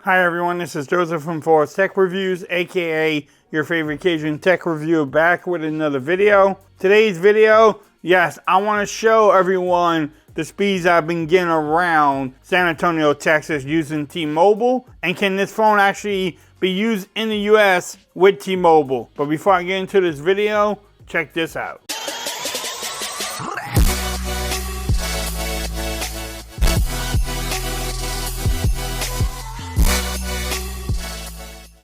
Hi everyone, this is Joseph from Forest Tech Reviews, aka your favorite Cajun tech reviewer, back with another video. Today's video, yes, I want to show everyone the speeds I've been getting around San Antonio, Texas using T-Mobile, and can this phone actually be used in the US with T-Mobile. But before I get into this video, check this out.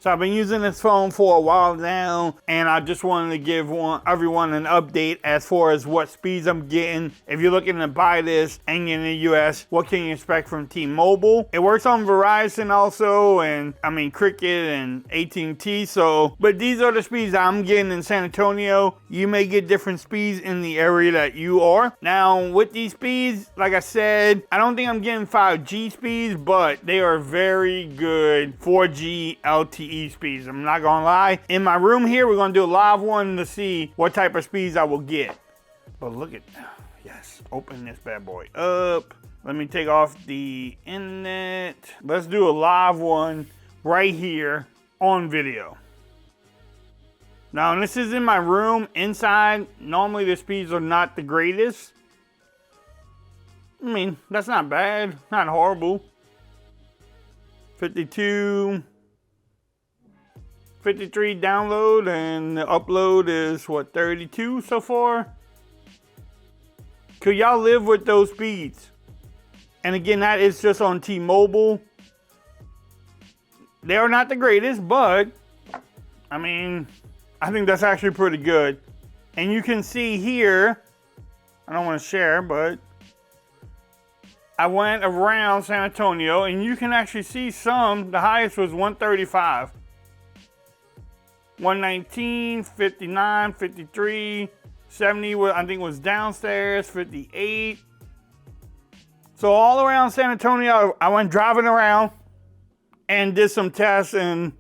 So I've been using this phone for a while now, and I just wanted to give everyone an update as far as what speeds I'm getting. If you're looking to buy this and you're in the US, what can you expect from T-Mobile? It works on Verizon also, and I mean Cricket and AT&T. But these are the speeds I'm getting in San Antonio. You may get different speeds in the area that you are. Now with these speeds, like I said, I don't think I'm getting 5G speeds, but they are very good 4G LTE speeds. I'm not gonna lie. In my room here, we're gonna do a live one to see what type of speeds I will get. But look at, yes, open this bad boy up. Let me take off the internet. Let's do a live one right here on video. Now, this is in my room. Inside, normally the speeds are not the greatest. I mean, that's not bad, not horrible. 52. 53 download, and the upload is what, 32 so far? Could y'all live with those speeds? And again, that is just on T-Mobile. They are not the greatest, but I mean, I think that's actually pretty good. And you can see here, I don't want to share, but I went around San Antonio and you can actually see the highest was 135. 119, 59, 53, 70, I think was downstairs, 58. So all around San Antonio, I went driving around and did some tests, and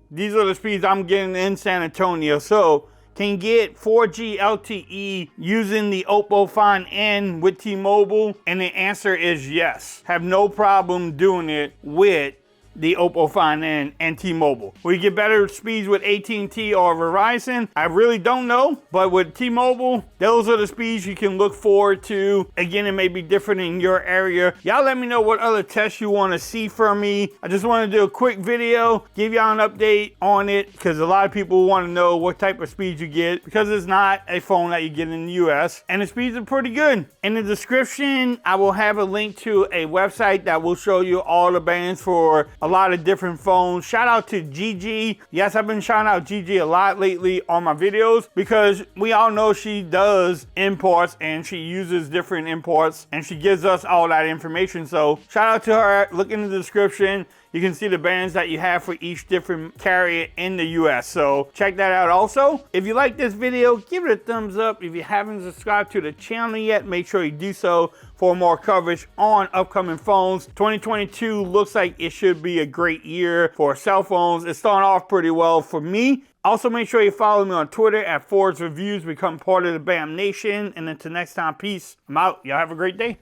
these are the speeds I'm getting in San Antonio. So can get 4G LTE using the Oppo Find N with T-Mobile? And the answer is yes. Have no problem doing it with the Oppo Find N and T-Mobile. Will you get better speeds with AT&T or Verizon? I really don't know, but with T-Mobile, those are the speeds you can look forward to. Again, it may be different in your area. Y'all let me know what other tests you want to see from me. I just want to do a quick video, give y'all an update on it, because a lot of people want to know what type of speeds you get, because it's not a phone that you get in the US, and the speeds are pretty good. In the description, I will have a link to a website that will show you all the bands for a lot of different phones. Shout out to Gigi. Yes, I've been shouting out Gigi a lot lately on my videos, because we all know she does imports and she uses different imports and she gives us all that information. So shout out to her. Look in the description. You can see the bands that you have for each different carrier in the US. So check that out also. If you like this video, give it a thumbs up. If you haven't subscribed to the channel yet, make sure you do so for more coverage on upcoming phones. 2022 looks like it should be a great year for cell phones. It's starting off pretty well for me. Also, make sure you follow me on Twitter at Forest Reviews. Become part of the BAM Nation. And until next time, peace. I'm out. Y'all have a great day.